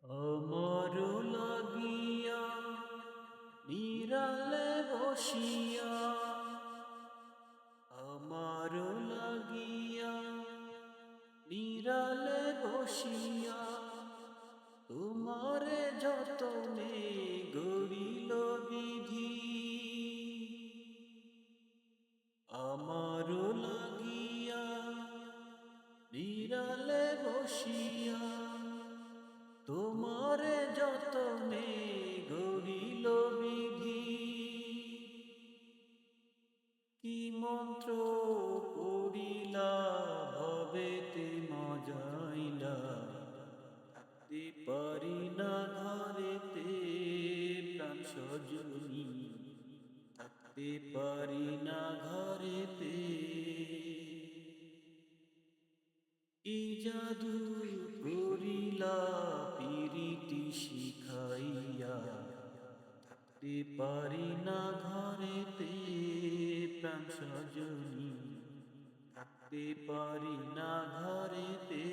আমার লাগিয়া নিরালে বসিয়া, আমার লাগিয়া নিরালে বসিয়া, তোমারে যতনে গড়িল বিধি। আমার লাগিয়া নিরালে বসিয়া, তোমারে যতনে গড়িল বিধি। কি মন্ত্র পড়িলা ভবেতে মজাইলা, থাকতে পারি না ঘরেতে প্রাণ সজনী, থাকতে পারি না ঘরেতে। কি জাদু করিলা পিরিতি শিখাইয়া, থাকতে পারি না ঘরেতে প্রাণ সজনী, থাকতে পারি না ঘরেতে।